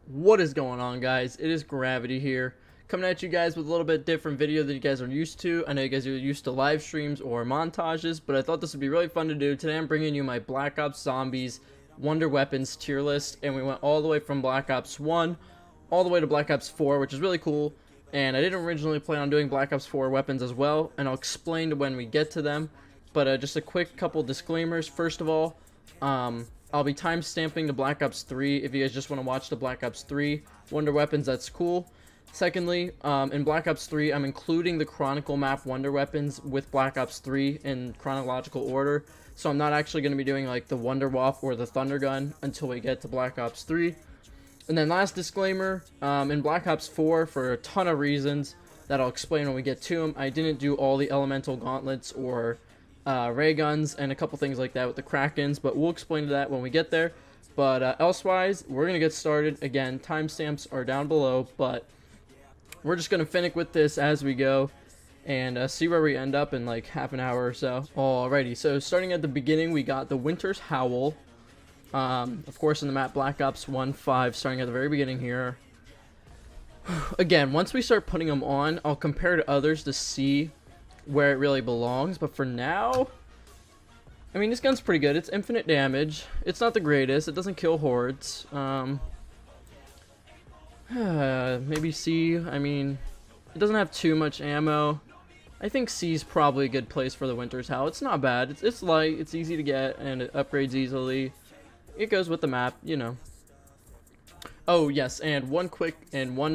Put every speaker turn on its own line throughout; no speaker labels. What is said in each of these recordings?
What is going on, guys? It is Gravity here, coming at you guys with a little bit different video that you guys are used to. I know you guys are used to live streams or montages, but I thought this would be really fun to do. Today I'm bringing you my Black Ops Zombies Wonder Weapons tier list, and we went all the way from Black Ops 1 all the way to Black Ops 4, which is really cool. And I didn't originally plan on doing Black Ops 4 weapons as well, and I'll explain when we get to them. But just a quick couple disclaimers. First of all, I'll be timestamping the Black Ops 3. If you guys just want to watch the Black Ops 3 Wonder Weapons, that's cool. Secondly, in Black Ops 3, I'm including the Chronicle map Wonder Weapons with Black Ops 3 in chronological order. So I'm not actually going to be doing like the Wonder Waff or the Thunder Gun until we get to Black Ops 3. And then last disclaimer, in Black Ops 4, for a ton of reasons that I'll explain when we get to them, I didn't do all the elemental gauntlets or ray guns and a couple things like that with the Krakens, but we'll explain that when we get there. But elsewise, we're gonna get started. Again, timestamps are down below, but we're just gonna finish with this as we go and see where we end up in like half an hour or so. Alrighty, so starting at the beginning, we got the Winter's Howl, of course in the map Black Ops 1.5, starting at the very beginning here. Again, once we start putting them on, I'll compare to others to see where it really belongs, but for now, I mean, this gun's pretty good. It's infinite damage. It's not the greatest. It doesn't kill hordes. Maybe C. I mean, it doesn't have too much ammo. I think C is probably a good place for the Winter's Howl. It's not bad. It's light. It's easy to get, and it upgrades easily. It goes with the map, you know. Oh, yes, and one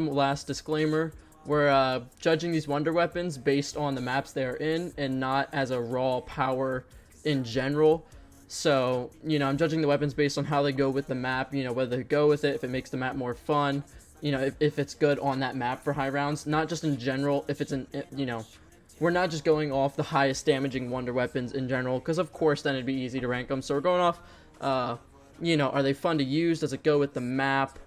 last disclaimer. We're judging these Wonder Weapons based on the maps they're in and not as a raw power in general. So, you know, I'm judging the weapons based on how they go with the map, you know, whether they go with it, if it makes the map more fun, you know, if it's good on that map for high rounds, not just in general, if it's you know, we're not just going off the highest damaging Wonder Weapons in general, because of course then it'd be easy to rank them. So we're going off, you know, are they fun to use? Does it go with the map?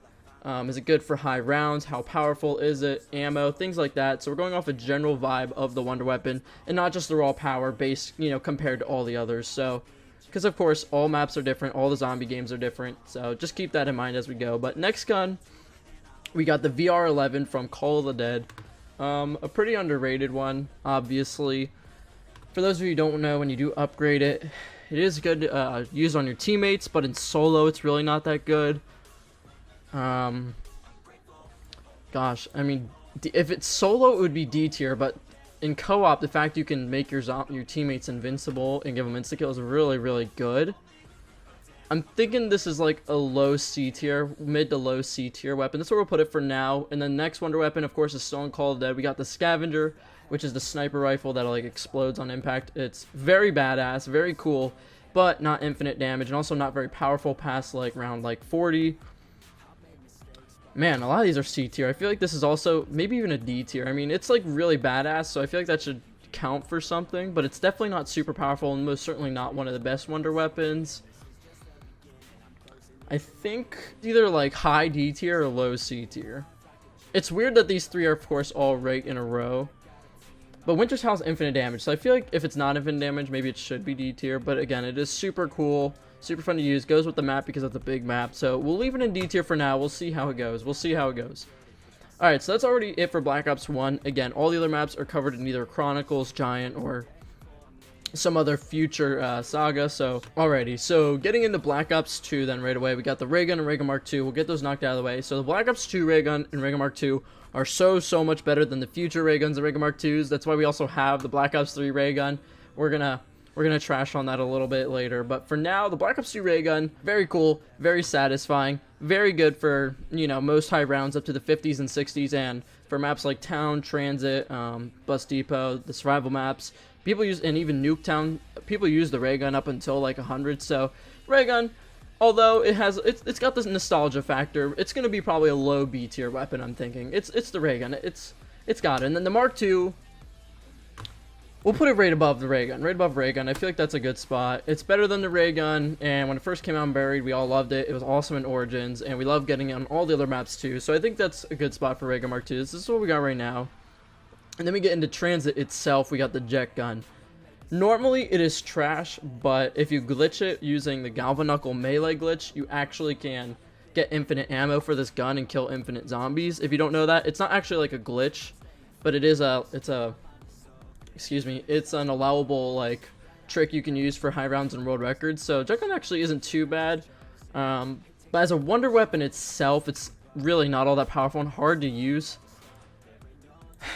Is it good for high rounds? How powerful is it? Ammo, things like that. So we're going off a general vibe of the Wonder Weapon and not just the raw power base, you know, compared to all the others. So, because of course all maps are different, all the zombie games are different. So just keep that in mind as we go. But next gun, we got the VR11 from Call of the Dead. A pretty underrated one, obviously. For those of you who don't know, when you do upgrade it, it is good to use on your teammates, but in solo it's really not that good. Gosh, I mean, if it's solo, it would be D tier, but in co-op, the fact you can make your teammates invincible and give them insta-kill is really, really good. I'm thinking this is like a low C tier, mid to low C tier weapon. That's where we'll put it for now. And the next Wonder Weapon, of course, is still in Call of Dead. We got the Scavenger, which is the sniper rifle that like explodes on impact. It's very badass, very cool, but not infinite damage, and also not very powerful past like round like 40. Man, a lot of these are C tier. I feel like this is also maybe even a D tier. I mean, it's like really badass, so I feel like that should count for something, but it's definitely not super powerful and most certainly not one of the best Wonder Weapons. I think either like high D tier or low C tier. It's weird that these three are, of course, all right in a row. But Winter's Howl's infinite damage, so I feel like if it's not infinite damage, maybe it should be D tier. But again, it is super cool. Super fun to use, goes with the map because it's a big map, so we'll leave it in D tier for now. We'll see how it goes. Alright, so that's already it for Black Ops 1. Again, all the other maps are covered in either Chronicles, Giant, or some other future saga. So, alrighty, so getting into Black Ops 2 then right away, we got the Ray Gun and Ray Gun Mark II. We'll get those knocked out of the way. So the Black Ops 2 Ray Gun and Ray Gun Mark II are so much better than the future Ray Guns and Ray Gun Mark IIs. That's why we also have the Black Ops 3 Ray Gun. We're gonna trash on that a little bit later, but for now, the Black Ops 2 Ray Gun, very cool, very satisfying, very good for, you know, most high rounds up to the 50s and 60s, and for maps like Town, Transit, Bus Depot, the survival maps, people use, and even Nuketown, people use the Ray Gun up until like 100, so Ray Gun, although it's got this nostalgia factor, it's gonna be probably a low B tier weapon, I'm thinking. It's the Ray Gun, it's got it, and then the Mark II, we'll put it right above the Ray Gun. Right above Ray Gun. I feel like that's a good spot. It's better than the Ray Gun, and when it first came out in Buried, we all loved it. It was awesome in Origins, and we love getting it on all the other maps too. So I think that's a good spot for Ray Gun Mark II. This is what we got right now. And then we get into Transit itself. We got the Jet Gun. Normally, it is trash, but if you glitch it using the Galva Knuckle melee glitch, you actually can get infinite ammo for this gun and kill infinite zombies. If you don't know that, it's not actually like a glitch, but it's an allowable like trick you can use for high rounds and world records. So Jet Gun actually isn't too bad, but as a wonder weapon itself, it's really not all that powerful and hard to use.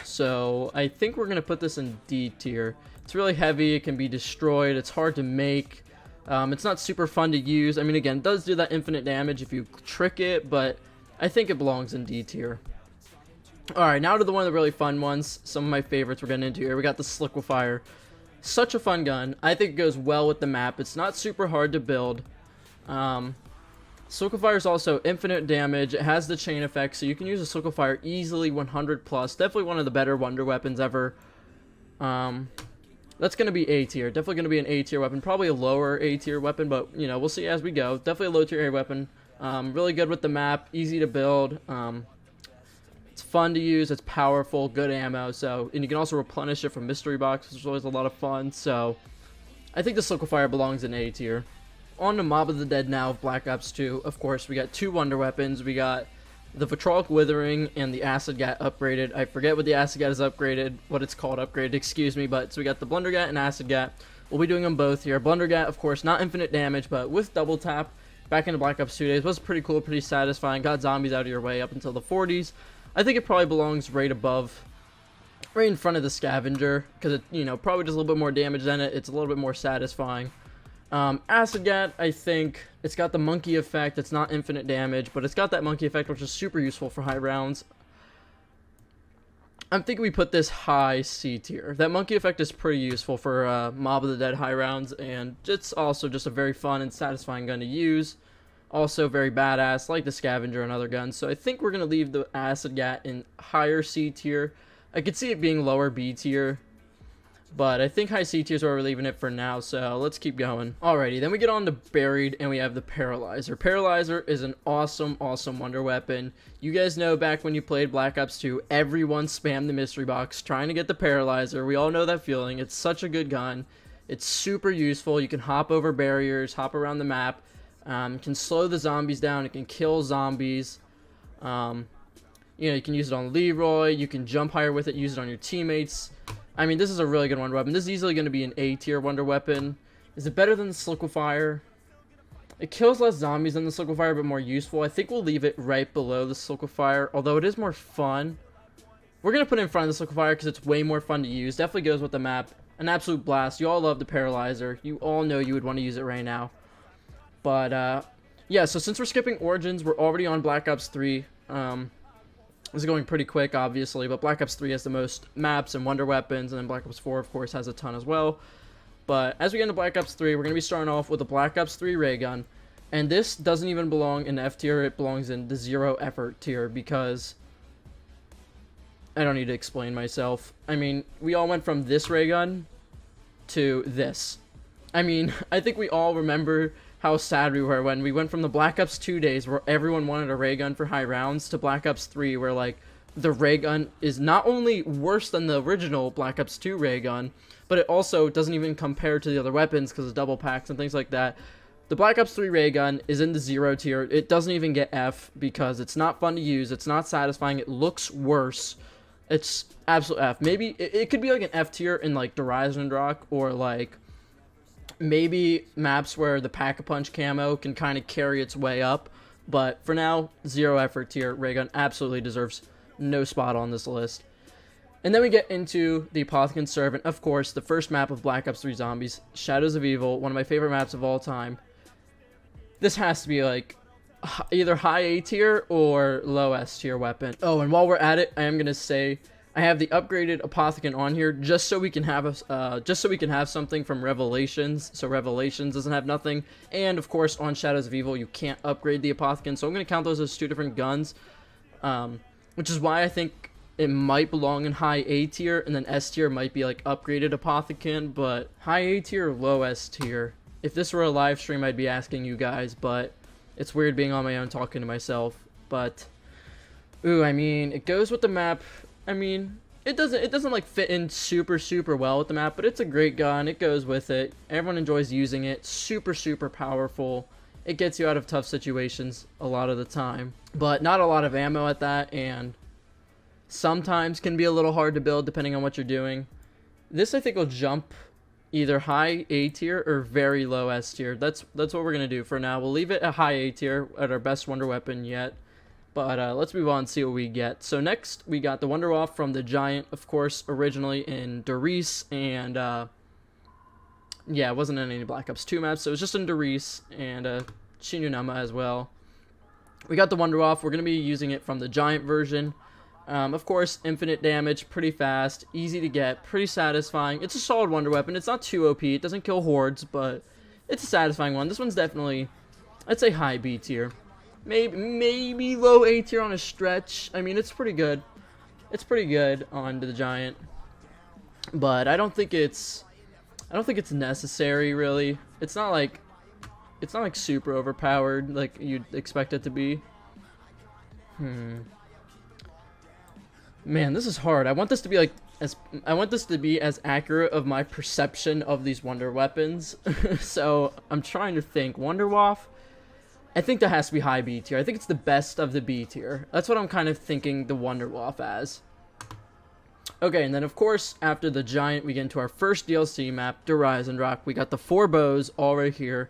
So I think we're gonna put this in D tier. It's really heavy, it can be destroyed, it's hard to make, it's not super fun to use. I mean, again, it does do that infinite damage if you trick it, but I think it belongs in D tier. Alright, now to the one of the really fun ones, some of my favorites we're getting into here. We got the Sliquifier. Such a fun gun. I think it goes well with the map. It's not super hard to build. Sliquifier is also infinite damage. It has the chain effect, so you can use a Sliquifier easily 100 plus. Definitely one of the better wonder weapons ever. That's going to be A tier. Definitely going to be an A tier weapon. Probably a lower A tier weapon, but, you know, we'll see as we go. Definitely a low tier A weapon. Really good with the map. Easy to build. It's fun to use. It's powerful. Good ammo. So, and you can also replenish it from mystery box, which is always a lot of fun. So, I think the Sliquifier belongs in A tier. On to Mob of the Dead now of Black Ops 2. Of course, we got two wonder weapons. We got the Vitrolic Withering and the Acid Gat upgraded. I forget what the Acid Gat is upgraded, what it's called upgraded, excuse me. But so we got the Blunder Gat and Acid Gat. We'll be doing them both here. Blunder Gat, of course, not infinite damage, but with double tap. Back into Black Ops 2 days was pretty cool, pretty satisfying. Got zombies out of your way up until the 40s. I think it probably belongs right above, right in front of the Scavenger, because it, you know, probably does a little bit more damage than it. It's a little bit more satisfying. Acid Gat, I think it's got the monkey effect. It's not infinite damage, but it's got that monkey effect, which is super useful for high rounds. I'm thinking we put this high C tier. That monkey effect is pretty useful for Mob of the Dead high rounds, and it's also just a very fun and satisfying gun to use. Also very badass, like the Scavenger and other guns. So I think we're going to leave the Acid Gat in higher C tier. I could see it being lower B tier, but I think high C tier is where we're leaving it for now, so let's keep going. Alrighty, then we get on to Buried, and we have the Paralyzer. Paralyzer is an awesome, awesome wonder weapon. You guys know back when you played Black Ops 2, everyone spammed the mystery box trying to get the Paralyzer. We all know that feeling. It's such a good gun. It's super useful. You can hop over barriers, hop around the map. Can slow the zombies down. It can kill zombies. You know, you can use it on Leroy. You can jump higher with it. Use it on your teammates. I mean, this is a really good wonder weapon. This is easily going to be an A tier wonder weapon. Is it better than the Sliquifier? It kills less zombies than the Sliquifier, but more useful. I think we'll leave it right below the Sliquifier, although it is more fun. We're going to put it in front of the Sliquifier because it's way more fun to use. Definitely goes with the map. An absolute blast. You all love the Paralyzer. You all know you would want to use it right now. But, yeah, so since we're skipping Origins, we're already on Black Ops 3. This is going pretty quick, obviously, but Black Ops 3 has the most maps and wonder weapons, and then Black Ops 4, of course, has a ton as well. But as we get into Black Ops 3, we're going to be starting off with a Black Ops 3 ray gun. And this doesn't even belong in F tier, it belongs in the 0 effort tier, because I don't need to explain myself. I mean, we all went from this ray gun to this. I mean, I think we all remember how sad we were when we went from the Black Ops 2 days where everyone wanted a ray gun for high rounds to Black Ops 3 where, like, the ray gun is not only worse than the original Black Ops 2 ray gun, but it also doesn't even compare to the other weapons because of double packs and things like that. The Black Ops 3 ray gun is in the 0 tier. It doesn't even get F because it's not fun to use. It's not satisfying. It looks worse. It's absolute F. Maybe it could be like an F tier in, like, Horizon Rock, or, like, maybe maps where the Pack-a-Punch camo can kind of carry its way up. But for now, 0 effort tier. Ray gun absolutely deserves no spot on this list. And then we get into the Apothicon Servant. Of course, the first map of Black Ops 3 Zombies. Shadows of Evil. One of my favorite maps of all time. This has to be, like, either high A tier or low S tier weapon. Oh, and while we're at it, I am going to say I have the upgraded Apothicon on here just so we can have something from Revelations, so Revelations doesn't have nothing. And of course, on Shadows of Evil, you can't upgrade the Apothicon, so I'm going to count those as two different guns, which is why I think it might belong in high A tier, and then S tier might be like upgraded Apothicon, but high A tier or low S tier? If this were a live stream, I'd be asking you guys, but it's weird being on my own talking to myself. But, ooh, I mean, it goes with the map. I mean, it doesn't like fit in super well with the map, but it's a great gun. It goes with it. Everyone enjoys using it. Super powerful. it gets you out of tough situations a lot of the time. But not a lot of ammo at that, and sometimes can be a little hard to build depending on what you're doing. This I think will jump either high A tier or very low S tier. That's what we're gonna do for now. We'll leave it at high A tier at our best wonder weapon yet. But let's move on and see what we get. So next we got the Wonder Waff from the Giant, of course, originally in Doris, and yeah, it wasn't in any Black Ops 2 maps, so it was just in Doris and Shinunama as well. We got the Wonder Waff. We're gonna be using it from the Giant version. Of course, infinite damage, pretty fast, easy to get, pretty satisfying. It's a solid wonder weapon. It's not too OP. It doesn't kill hordes, but it's a satisfying one. This one's definitely, I'd say, high B tier. Maybe low A tier on a stretch. I mean, it's pretty good. It's pretty good on the Giant, but I don't think it's necessary, really. It's not like super overpowered like you'd expect it to be. Man, this is hard. I want this to be as accurate of my perception of these wonder weapons. So I'm trying to think. Wonder Waff, I think that has to be high B tier. I think it's the best of the B tier. That's what I'm kind of thinking the Wonder Waff as. Okay, and then of course after the Giant we get into our first DLC map, Horizon Rock. We got the 4 bows all right here,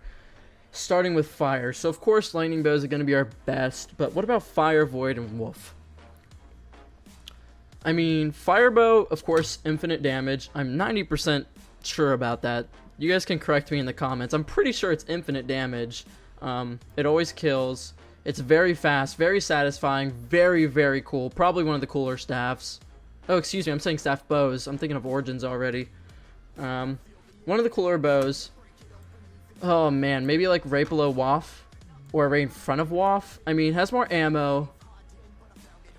starting with fire. So of course lightning bows are going to be our best, but what about fire, void, and wolf? I mean, Firebow, of course, infinite damage. I'm 90% sure about that. You guys can correct me in the comments. I'm pretty sure it's infinite damage. It always kills. It's very fast, very satisfying, very, very cool. Probably one of the cooler staffs. Oh, excuse me, I'm saying staff bows. I'm thinking of Origins already. One of the cooler bows. Oh, man, maybe like right below Waff, or right in front of Waff. I mean, it has more ammo.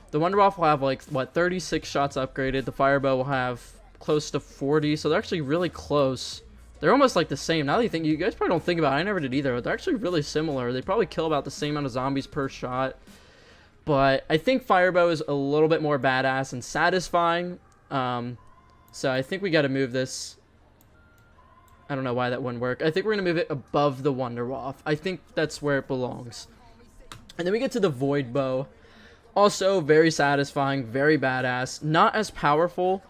The Wonder Waff will have, like, what, 36 shots upgraded. The Firebow will have close to 40, so they're actually really close. They're almost, like, the same. Now that you think, you guys probably don't think about it. I never did either. But they're actually really similar. They probably kill about the same amount of zombies per shot. But I think Firebow is a little bit more badass and satisfying. So I think we got to move this. I don't know why that wouldn't work. I think we're going to move it above the Wonder Waff. I think that's where it belongs. And then we get to the Void Bow. Also, very satisfying, very badass. Not as powerful.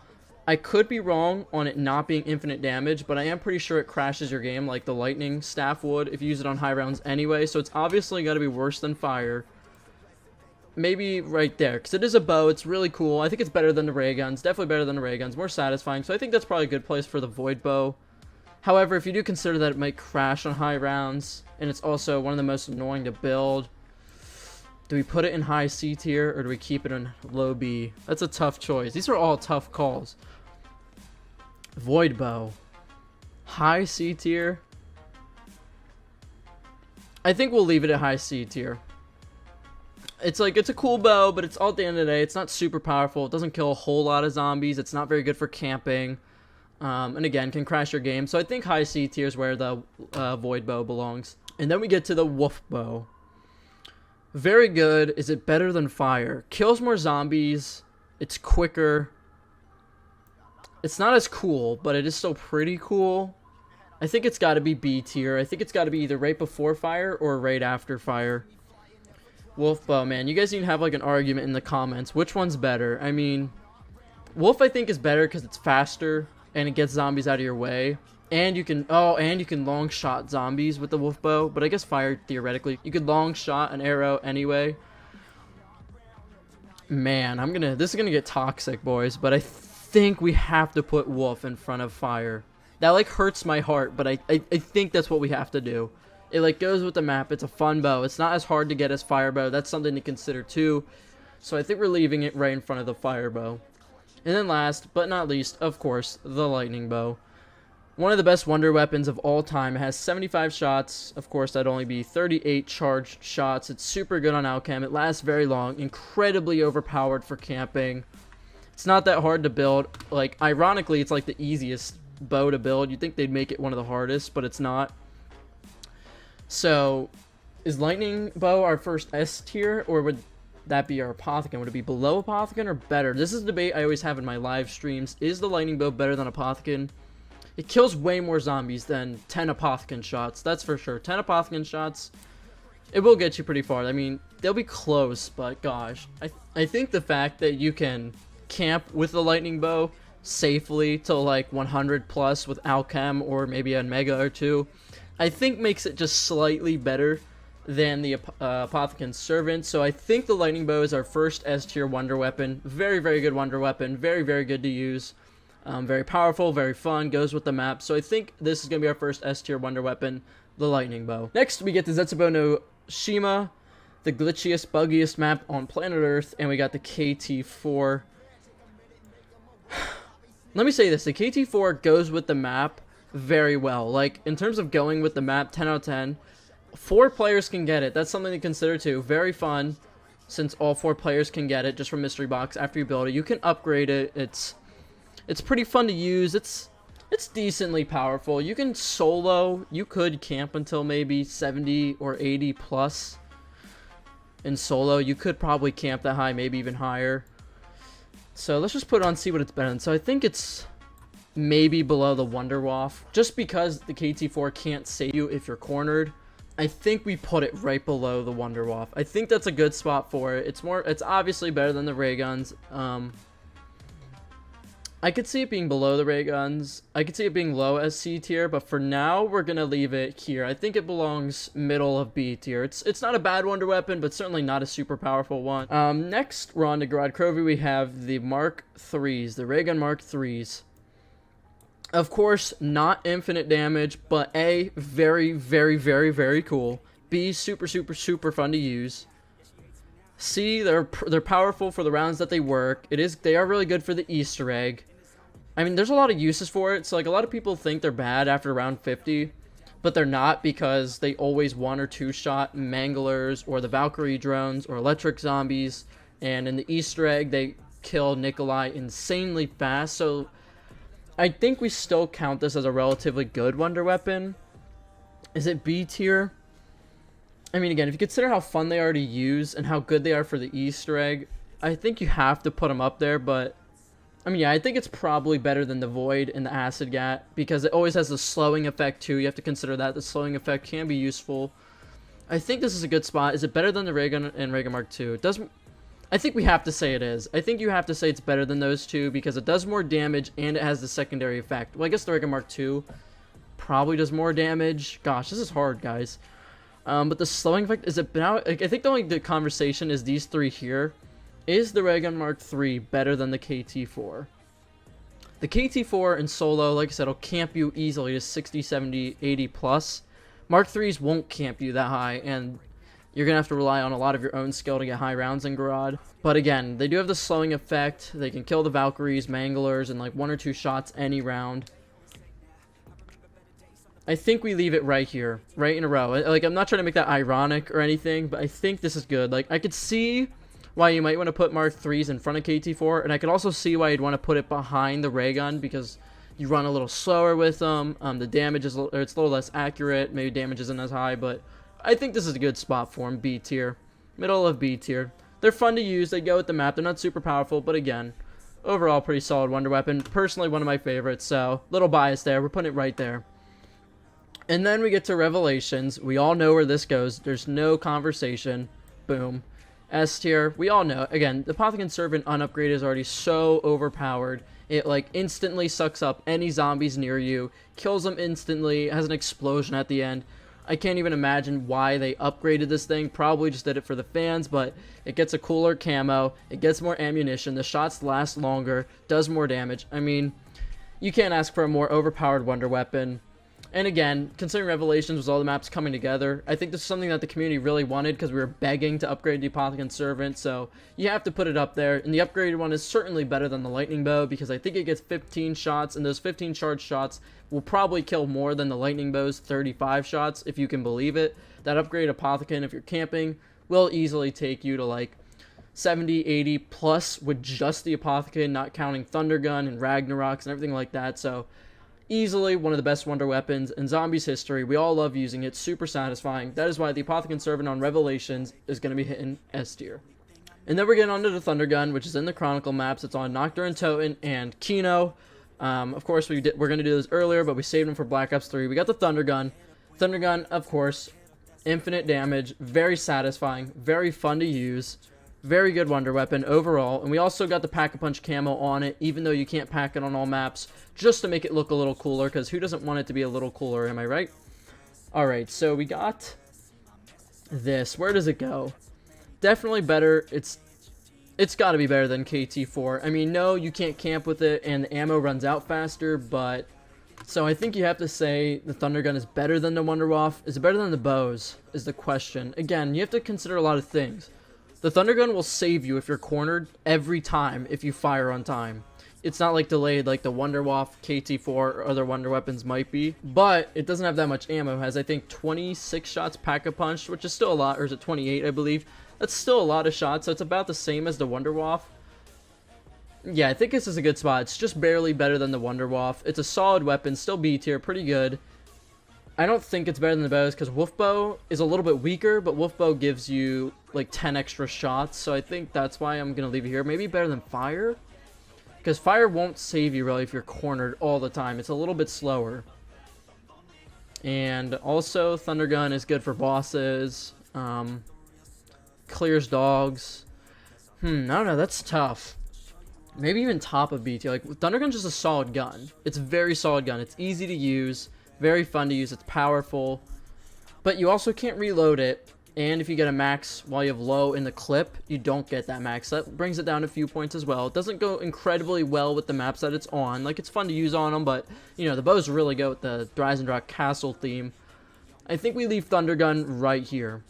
I could be wrong on it not being infinite damage, but I am pretty sure it crashes your game like the lightning staff would if you use it on high rounds anyway, so it's obviously got to be worse than fire. Maybe right there, because it is a bow. It's really cool. I think it's better than the ray guns. Definitely better than the ray guns. More satisfying, so I think that's probably a good place for the Void Bow. However, if you do consider that it might crash on high rounds, and it's also one of the most annoying to build, do we put it in high C tier, or do we keep it in low B? That's a tough choice. These are all tough calls. Void Bow. High C tier. I think we'll leave it at high C tier. It's like, it's a cool bow, but it's all at the end of the day. It's not super powerful. It doesn't kill a whole lot of zombies. It's not very good for camping. And again, can crash your game. So I think high C tier is where the Void Bow belongs. And then we get to the Wolf Bow. Very good. Is it better than fire? Kills more zombies. It's quicker. It's not as cool, but it is still pretty cool. I think it's got to be B tier. I think it's got to be either right before fire or right after fire. Wolf Bow, man. You guys need to have like an argument in the comments. Which one's better? I mean, Wolf I think is better because it's faster and it gets zombies out of your way. And you can, and you can long shot zombies with the Wolf Bow, but I guess fire theoretically. You could long shot an arrow anyway. Man, this is gonna get toxic, boys, but I think we have to put Wolf in front of fire. That like hurts my heart, but I think that's what we have to do. It like goes with the map. It's a fun bow. It's not as hard to get as fire bow. That's something to consider too. So I think we're leaving it right in front of the fire bow. And then last but not least, of course, the lightning bow. One of the best wonder weapons of all time. It has 75 shots. Of course, that'd only be 38 charged shots. It's super good on outcam. It lasts very long. Incredibly overpowered for camping. It's not that hard to build. Like, ironically, it's like the easiest bow to build. You'd think they'd make it one of the hardest, but it's not. So, is lightning bow our first S tier, or would that be our Apothicon? Would it be below Apothicon or better? This is a debate I always have in my live streams. Is the lightning bow better than Apothicon? It kills way more zombies than 10 Apothicon shots, that's for sure. 10 Apothicon shots, it will get you pretty far. I mean, they'll be close, but gosh, I think the fact that you can camp with the lightning bow safely to like 100 plus with alchem or maybe a mega or two, I think makes it just slightly better than the Apothicon Servant. So I think the lightning bow is our first S tier wonder weapon. Very, very good wonder weapon. Very, very good to use. Very powerful, very fun, goes with the map. So I think this is going to be our first S tier wonder weapon, the lightning bow. Next, we get the Zetsubo no Shima, the glitchiest, buggiest map on planet Earth, and we got the KT4. Let me say this, the KT4 goes with the map very well. Like, in terms of going with the map, 10 out of 10. 4 players can get it. That's something to consider too. Very fun, since all 4 players can get it just from mystery box after you build it. You can upgrade it. It's pretty fun to use. It's decently powerful. You can solo. You could camp until maybe 70 or 80 plus in solo. You could probably camp that high, maybe even higher. So let's just put it on, see what it's better than. So I think it's maybe below the Wonder Waff, just because the KT4 can't save you if you're cornered. I think we put it right below the Wonder Waff. I think that's a good spot for it. It's obviously better than the ray guns. I could see it being below the ray guns. I could see it being low as C tier, but for now we're gonna leave it here. I think it belongs middle of B tier. It's not a bad wonder weapon, but certainly not a super powerful one. Next we're on to Grovi. We have the Mark 3s, the ray gun Mark 3s. Of course, not infinite damage, but A, very, very, very, very cool. B, super, super, super fun to use. C, they're powerful for the rounds that they work. They are really good for the Easter egg. I mean, there's a lot of uses for it. So, like, a lot of people think they're bad after round 50, but they're not, because they always 1 or 2 shot manglers or the Valkyrie drones or electric zombies. And in the Easter egg, they kill Nikolai insanely fast. So I think we still count this as a relatively good wonder weapon. Is it B tier? I mean, again, if you consider how fun they are to use and how good they are for the Easter egg, I think you have to put them up there. But I mean, yeah, I think it's probably better than the Void and the Acid Gat, because it always has the slowing effect too. You have to consider that the slowing effect can be useful. I think this is a good spot. Is it better than the Ray Gun and Ray Gun Mark II? It doesn't. I think we have to say it is. I think you have to say it's better than those two, because it does more damage and it has the secondary effect. Well, I guess the Ray Gun Mark II probably does more damage. Gosh, this is hard, guys. But the slowing effect, is it now? Like, I think the conversation is these 3 here. Is the Ray Gun Mark III better than the KT4? The KT4 in solo, like I said, will camp you easily to 60, 70, 80 plus. Mark IIIs won't camp you that high, and you're going to have to rely on a lot of your own skill to get high rounds in Garad. But again, they do have the slowing effect. They can kill the Valkyries, Manglers, in like 1 or 2 shots any round. I think we leave it right here, right in a row. Like, I'm not trying to make that ironic or anything, but I think this is good. Like, I could see why you might want to put Mark IIIs in front of KT4, and I could also see why you'd want to put it behind the ray gun, because you run a little slower with them. The damage is it's a little less accurate. Maybe damage isn't as high, but I think this is a good spot for them. B tier, middle of B tier. They're fun to use. They go with the map. They're not super powerful, but again, overall pretty solid wonder weapon. Personally, one of my favorites. So little bias there. We're putting it right there. And then we get to Revelations. We all know where this goes. There's no conversation. Boom. S tier. We all know. Again, the Apothicon Servant unupgraded is already so overpowered. It, like, instantly sucks up any zombies near you. Kills them instantly. Has an explosion at the end. I can't even imagine why they upgraded this thing. Probably just did it for the fans, but it gets a cooler camo. It gets more ammunition. The shots last longer. Does more damage. I mean, you can't ask for a more overpowered wonder weapon. And again, considering Revelations was all the maps coming together, I think this is something that the community really wanted, because we were begging to upgrade the Apothicon Servant, so you have to put it up there. And the upgraded one is certainly better than the Lightning Bow, because I think it gets 15 shots, and those 15 charged shots will probably kill more than the Lightning Bow's 35 shots, if you can believe it. That upgraded Apothicon, if you're camping, will easily take you to like 70, 80 plus with just the Apothicon, not counting Thunder Gun and Ragnaroks and everything like that. So easily one of the best wonder weapons in Zombies history. We all love using it. Super satisfying. That is why the Apothicon Servant on Revelations is going to be hitting S tier. And then we're getting onto the Thunder Gun, which is in the Chronicle maps. It's on Nocturne, Toten, and Kino. Of course, we're going to do this earlier, but we saved them for Black Ops 3. We got the Thunder Gun. Thunder Gun, of course, infinite damage, very satisfying, very fun to use, very good wonder weapon overall. And we also got the Pack-a-Punch camo on it, even though you can't pack it on all maps, just to make it look a little cooler, because who doesn't want it to be a little cooler, am I right? Alright, so we got this. Where does it go? Definitely better. It's got to be better than KT4. I mean, no, you can't camp with it, and the ammo runs out faster, but... So I think you have to say the Thunder Gun is better than the Wonder Waff. Is it better than the bows, is the question. Again, you have to consider a lot of things. The Thunder Gun will save you if you're cornered every time if you fire on time. It's not like delayed like the Wonder Waff, KT4, or other Wonder Weapons might be. But it doesn't have that much ammo. It has, I think, 26 shots Pack-a-Punch, which is still a lot. Or is it 28, I believe? That's still a lot of shots, so it's about the same as the Wonder Waff. Yeah, I think this is a good spot. It's just barely better than the Wonder Waff. It's a solid weapon, still B tier, pretty good. I don't think it's better than the bows, because Wolf Bow is a little bit weaker, but Wolf Bow gives you, like, 10 extra shots, so I think that's why I'm going to leave it here. Maybe better than Fire? Because Fire won't save you, really, if you're cornered all the time. It's a little bit slower. And also, Thunder Gun is good for bosses. Clears dogs. I don't know, that's tough. Maybe even top of B tier. Like, Thunder Gun's just a solid gun. It's a very solid gun. It's easy to use, very fun to use, it's powerful. But you also can't reload it, and if you get a max while you have low in the clip, you don't get that max. That brings it down a few points as well. It doesn't go incredibly well with the maps that it's on. Like, it's fun to use on them, but, you know, the bows really go with the Rise and Drop Castle theme. I think we leave Thunder Gun right here.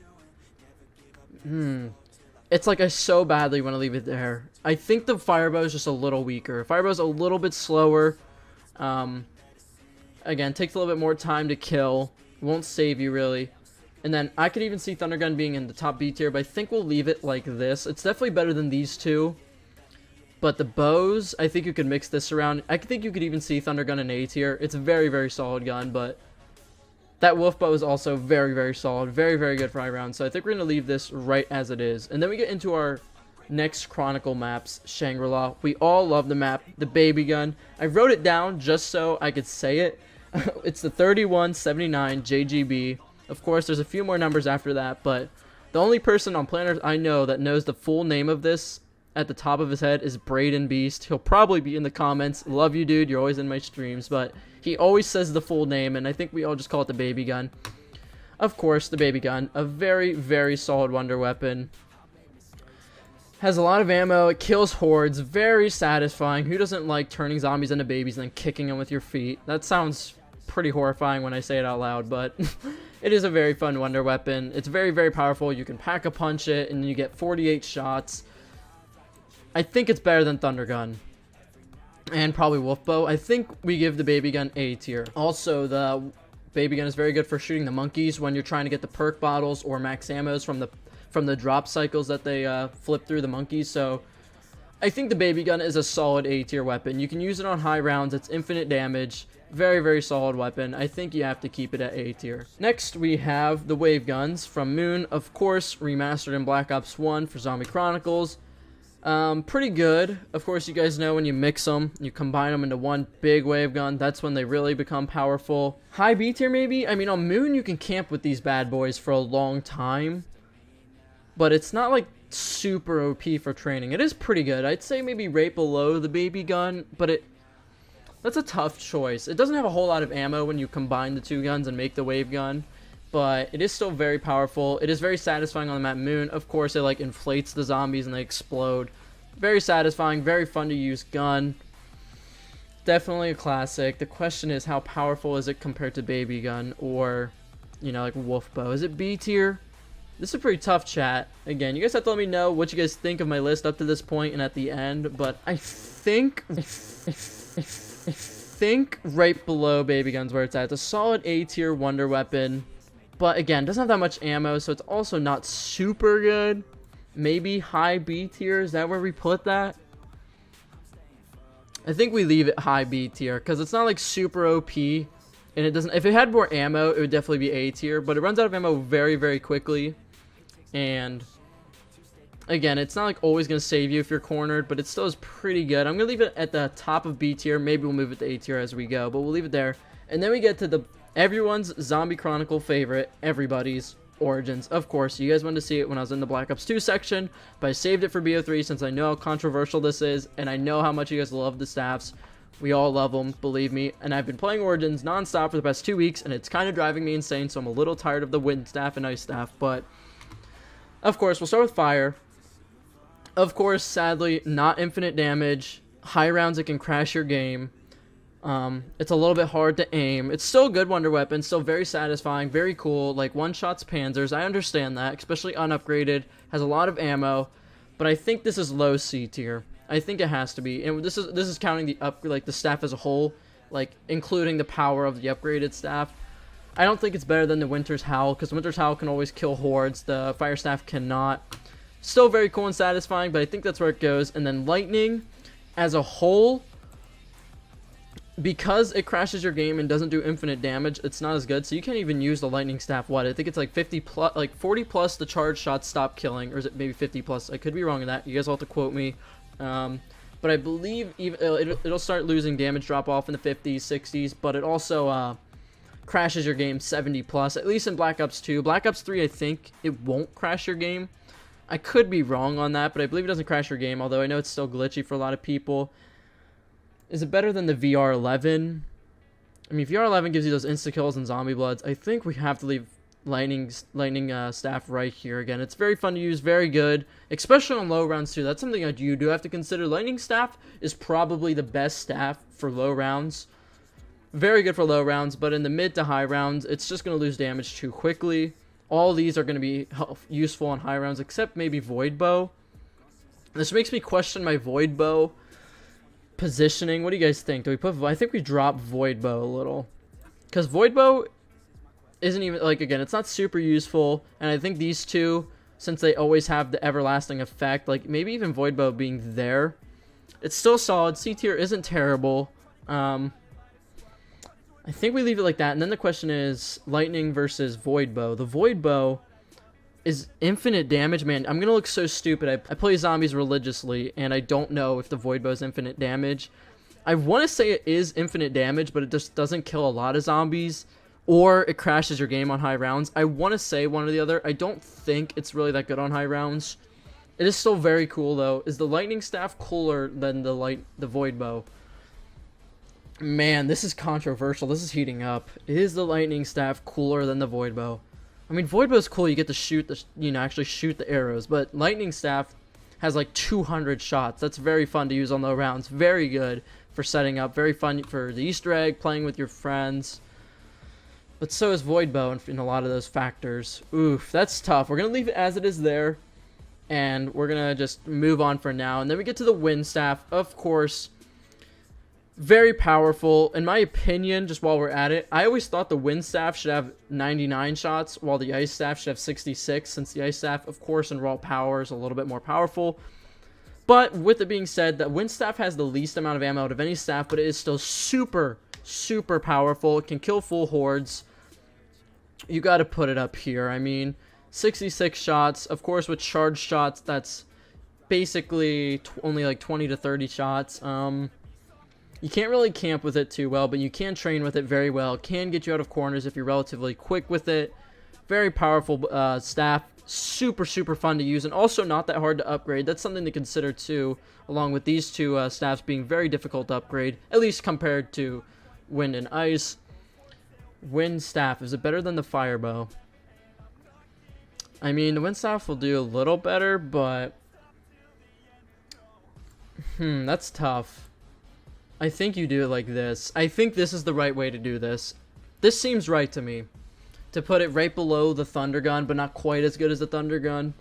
It's like I so badly want to leave it there. I think the Firebow is just a little weaker. Firebow is a little bit slower. Again, takes a little bit more time to kill. Won't save you, really. And then I could even see Thunder Gun being in the top B tier, but I think we'll leave it like this. It's definitely better than these two. But the bows, I think you could mix this around. I think you could even see Thunder Gun in A tier. It's a very, very solid gun, but... that Wolf Bow is also very, very solid. Very, very good for high rounds. So I think we're going to leave this right as it is. And then we get into our next Chronicle maps, Shangri-La. We all love the map, the baby gun. I wrote it down just so I could say it. It's the 3179 JGB. Of course, there's a few more numbers after that, but the only person on planet Earth I know that knows the full name of this at the top of his head is Braden Beast. He'll probably be in the comments. Love you, dude. You're always in my streams, but he always says the full name, and I think we all just call it the baby gun. Of course, the baby gun. A very, very solid wonder weapon. Has a lot of ammo. It kills hordes. Very satisfying. Who doesn't like turning zombies into babies and then kicking them with your feet? That sounds pretty horrifying when I say it out loud, but it is a very fun wonder weapon. It's very, very powerful. You can Pack-a-Punch it, and you get 48 shots. I think it's better than Thunder Gun. And probably Wolf Bow. I think we give the baby gun A tier. Also, the baby gun is very good for shooting the monkeys when you're trying to get the perk bottles or max ammos from the drop cycles that they flip through the monkeys. So I think the baby gun is a solid A tier weapon. You can use it on high rounds. It's infinite damage. Very, very solid weapon. I think you have to keep it at A tier. Next, we have the wave guns from Moon. Of course, remastered in Black Ops 1 for Zombie Chronicles. Pretty good. Of course, you guys know when you mix them, you combine them into one big wave gun, that's when they really become powerful. High B tier, maybe? I mean, on Moon, you can camp with these bad boys for a long time, but it's not, like, super OP for training. It is pretty good. I'd say maybe right below the baby gun, but that's a tough choice. It doesn't have a whole lot of ammo when you combine the two guns and make the wave gun, but it is still very powerful. It is very satisfying on the map Moon. Of course, it like inflates the zombies and they explode. Very satisfying, very fun to use gun. Definitely a classic. The question is, how powerful is it compared to baby gun or, you know, like Wolf Bow? Is it B tier? This is a pretty tough chat. Again, you guys have to let me know what you guys think of my list up to this point and at the end, but I think right below baby guns where it's at. It's a solid A tier wonder weapon. But again, doesn't have that much ammo, so it's also not super good. Maybe high B tier, is that where we put that? I think we leave it high B tier, because it's not like super OP. And it doesn't, if it had more ammo, it would definitely be A tier, but it runs out of ammo very, very quickly. And again, it's not like always going to save you if you're cornered, but it still is pretty good. I'm going to leave it at the top of B tier. Maybe we'll move it to A tier as we go, but we'll leave it there. And then we get to the everyone's Zombie Chronicle favorite, everybody's Origins. Of course, you guys wanted to see it when I was in the Black Ops 2 section, but I saved it for BO3 since I know how controversial this is, and I know how much you guys love the staffs. We all love them, believe me, and I've been playing Origins non-stop for the past 2 weeks, and it's kind of driving me insane, so I'm a little tired of the wind staff and ice staff, but of course, we'll start with fire. Of course, sadly, not infinite damage. High rounds, it can crash your game. It's a little bit hard to aim. It's still a good wonder weapon, still very satisfying, very cool. Like one-shots Panzers, I understand that, especially unupgraded, has a lot of ammo, but I think this is low C tier. I think it has to be, and this is counting the staff as a whole, like including the power of the upgraded staff. I don't think it's better than the Winter's Howl, because Winter's Howl can always kill hordes. The fire staff cannot. Still very cool and satisfying, but I think that's where it goes. And then lightning, as a whole, because it crashes your game and doesn't do infinite damage, it's not as good. So you can't even use the lightning staff. What, I think it's like 50 plus, like 40 plus the charge shots stop killing, or is it maybe 50 plus? I could be wrong in that. You guys will have to quote me. But I believe even it'll start losing damage drop off in the 50s, 60s, but it also crashes your game 70 plus, at least in Black Ops 2. Black Ops 3, I think it won't crash your game. I could be wrong on that, but I believe it doesn't crash your game, although I know it's still glitchy for a lot of people. Is it better than the VR11? I mean, VR11 gives you those insta-kills and zombie bloods. I think we have to leave lightning staff right here again. It's very fun to use, very good, especially on low rounds too. That's something that you do have to consider. Lightning staff is probably the best staff for low rounds. Very good for low rounds, but in the mid to high rounds, it's just going to lose damage too quickly. All these are going to be useful on high rounds, except maybe Void Bow. This makes me question my Void Bow positioning. What do you guys think? Do we put? I think we drop Void Bow a little, because Void Bow isn't even, like, again, it's not super useful, and I think these two, since they always have the everlasting effect, like maybe even Void Bow being there, it's still solid. C tier isn't terrible. I think we leave it like that, and then the question is lightning versus Void Bow. The Void Bow is infinite damage, man. I'm gonna look so stupid. I play zombies religiously, and I don't know if the Void Bow is infinite damage. I want to say it is infinite damage, but it just doesn't kill a lot of zombies, or it crashes your game on high rounds. I want to say one or the other. I don't think it's really that good on high rounds. It is still very cool, though. Is the lightning staff cooler than the Void Bow? Man, this is controversial. This is heating up. Is the lightning staff cooler than the Void Bow? I mean, Void Bow is cool. You get to shoot the, actually shoot the arrows. But lightning staff has like 200 shots. That's very fun to use on low rounds. Very good for setting up. Very fun for the Easter egg, playing with your friends. But so is Void Bow in a lot of those factors. Oof, that's tough. We're gonna leave it as it is there, and we're gonna just move on for now. And then we get to the wind staff. Of course, very powerful. In my opinion, just while we're at it, I always thought the wind staff should have 99 shots, while the ice staff should have 66, since the ice staff, of course, in raw power is a little bit more powerful. But with it being said, that wind staff has the least amount of ammo out of any staff, but it is still super, super powerful. It can kill full hordes. You got to put it up here. I mean, 66 shots. Of course, with charged shots, that's basically only like 20 to 30 shots. You can't really camp with it too well, but you can train with it very well. It can get you out of corners if you're relatively quick with it. Very powerful staff. Super, super fun to use, and also not that hard to upgrade. That's something to consider too, along with these two staffs being very difficult to upgrade, at least compared to wind and ice. Wind staff, is it better than the fire bow? I mean, the wind staff will do a little better, but that's tough. I think you do it like this. I think this is the right way to do this. This seems right to me. To put it right below the Thunder Gun, but not quite as good as the Thunder Gun.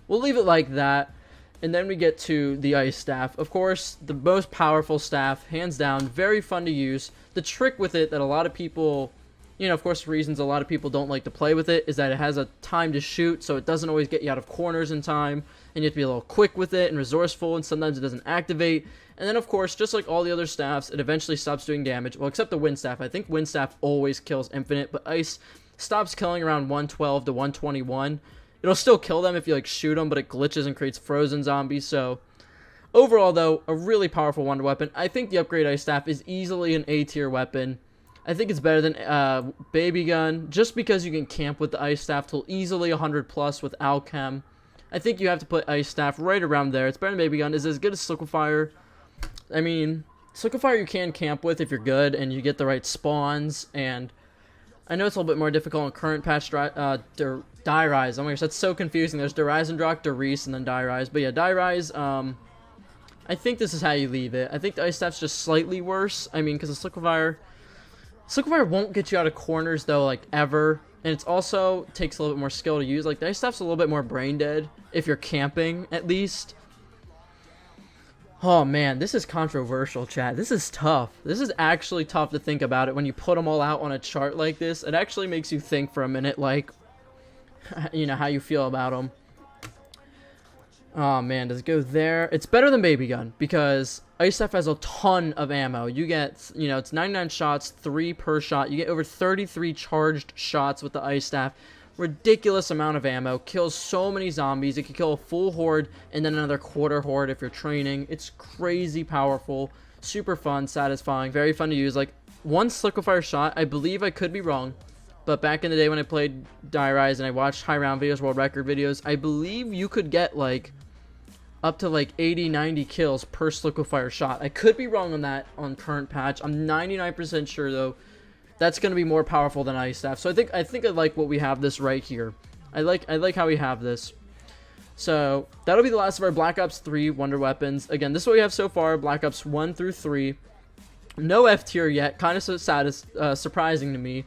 We'll leave it like that. And then we get to the Ice Staff. Of course, the most powerful staff, hands down. Very fun to use. The trick with it that a lot of people, of course, reasons a lot of people don't like to play with it is that it has a time to shoot, so it doesn't always get you out of corners in time. And you have to be a little quick with it and resourceful, and sometimes it doesn't activate. And then, of course, just like all the other staffs, it eventually stops doing damage. Well, except the Wind Staff. I think Wind Staff always kills infinite, but Ice stops killing around 112 to 121. It'll still kill them if you, shoot them, but it glitches and creates frozen zombies. So, overall, though, a really powerful wonder weapon. I think the upgrade Ice Staff is easily an A-tier weapon. I think it's better than Baby Gun, just because you can camp with the Ice Staff till easily 100 plus with Alchem. I think you have to put Ice Staff right around there. It's better than Baby Gun. Is as good as Liquefier. I mean, Liquefier you can camp with if you're good and you get the right spawns. And I know it's a little bit more difficult in current patch. Die Rise. Oh my gosh, that's so confusing. There's Dryzendrock, Darice, and then Die Rise. But yeah, Die Rise, I think this is how you leave it. I think the Ice Staff's just slightly worse. I mean, because the Liquefier won't get you out of corners, though, like, ever. And it's also takes a little bit more skill to use. Like, the Ice Staff's a little bit more brain dead, if you're camping, at least. Oh, man, this is controversial, chat. This is tough. This is actually tough to think about it when you put them all out on a chart like this. It actually makes you think for a minute, like, you know, how you feel about them. Oh, man, does it go there? It's better than Baby Gun, because Ice Staff has a ton of ammo. You get, you know, it's 99 shots, 3 per shot. You get over 33 charged shots with the Ice Staff. Ridiculous amount of ammo. Kills so many zombies. It can kill a full horde and then another quarter horde if you're training. It's crazy powerful. Super fun, satisfying, very fun to use. Like, one Liquefier shot, I believe, I could be wrong, but back in the day when I played Die Rise and I watched high round videos, world record videos, I believe you could get, like, up to like 80-90 kills per Liquefier shot. I could be wrong on that on current patch. I'm 99% sure though that's going to be more powerful than Ice Staff. So I think I like what we have this right here. I like how we have this. So that'll be the last of our Black Ops 3 Wonder Weapons. Again, this is what we have so far, Black Ops 1 through 3. No F tier yet, kind of surprising to me.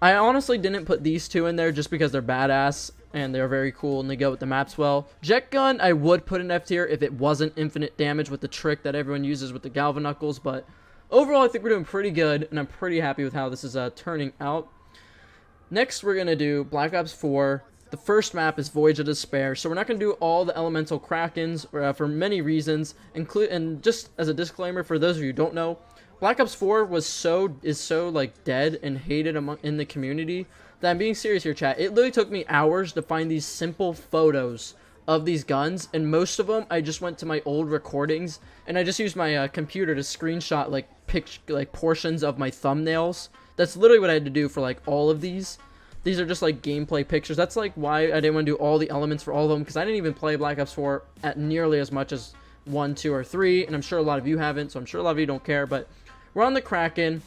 I honestly didn't put these two in there just because they're badass and they're very cool and they go with the maps well. Jet Gun, I would put in F tier if it wasn't infinite damage with the trick that everyone uses with the Galvanuckles, but overall I think we're doing pretty good and I'm pretty happy with how this is turning out. Next we're going to do Black Ops 4. The first map is Voyage of Despair, so we're not going to do all the elemental Krakens for many reasons, and just as a disclaimer for those of you who don't know, Black Ops 4 is so like dead and hated in the community that I'm being serious here, chat. It literally took me hours to find these simple photos of these guns, and most of them I just went to my old recordings and I just used my computer to screenshot like portions of my thumbnails. That's literally what I had to do for like all of these. These are just like gameplay pictures. That's like why I didn't want to do all the elements for all of them, because I didn't even play Black Ops 4 at nearly as much as 1, 2, or 3, and I'm sure a lot of you haven't, so I'm sure a lot of you don't care, but we're on the Kraken.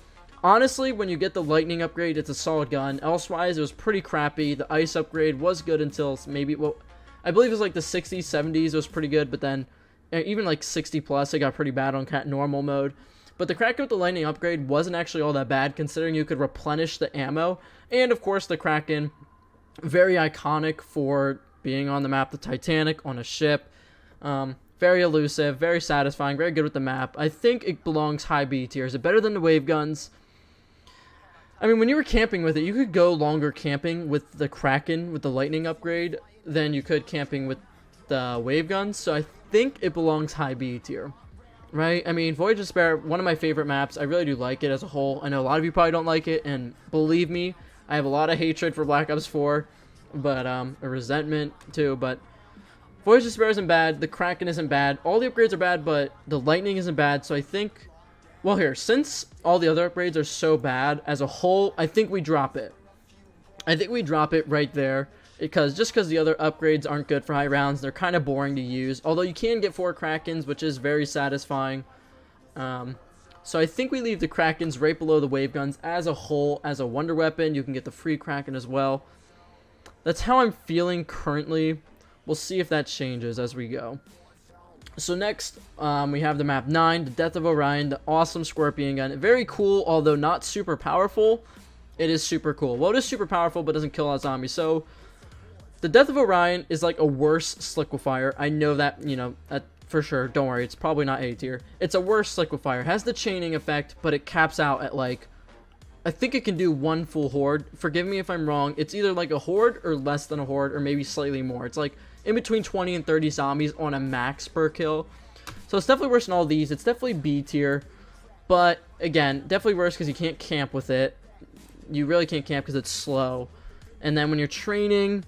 Honestly, when you get the lightning upgrade, it's a solid gun. Elsewise, it was pretty crappy. The ice upgrade was good until maybe, well, I believe it was like the 60s, 70s, it was pretty good, but then even like 60 plus, it got pretty bad on normal mode. But the Kraken with the lightning upgrade wasn't actually all that bad, considering you could replenish the ammo. And of course, the Kraken, very iconic for being on the map, the Titanic, on a ship. Very elusive, very satisfying, very good with the map. I think it belongs high B tier. Is it better than the wave guns? I mean, when you were camping with it, you could go longer camping with the Kraken with the lightning upgrade than you could camping with the wave guns. So I think it belongs high B tier, right? I mean, Voyage of Despair, one of my favorite maps. I really do like it as a whole. I know a lot of you probably don't like it, and believe me, I have a lot of hatred for Black Ops 4, but a resentment too, but Voyage of Despair isn't bad, the Kraken isn't bad, all the upgrades are bad, but the lightning isn't bad, so I think, well here, since all the other upgrades are so bad as a whole, I think we drop it. I think we drop it right there, because the other upgrades aren't good for high rounds, they're kind of boring to use, although you can get 4 Krakens, which is very satisfying. So I think we leave the Krakens right below the wave guns as a whole, as a wonder weapon. You can get the free Kraken as well. That's how I'm feeling currently. We'll see if that changes as we go. So next, we have the map 9, the Death of Orion, the awesome Scorpion gun. Very cool, although not super powerful. It is super cool. Well, it is super powerful, but doesn't kill a lot of zombies. So the Death of Orion is like a worse Liquefier. I know that, you know, for sure. Don't worry, it's probably not A tier. It's a worse Liquefier. It has the chaining effect, but it caps out at like, I think it can do 1 full horde. Forgive me if I'm wrong. It's either like a horde or less than a horde, or maybe slightly more. It's like in between 20 and 30 zombies on a max per kill. So it's definitely worse than all these. It's definitely B tier. But again, definitely worse because you can't camp with it. You really can't camp because it's slow. And then when you're training,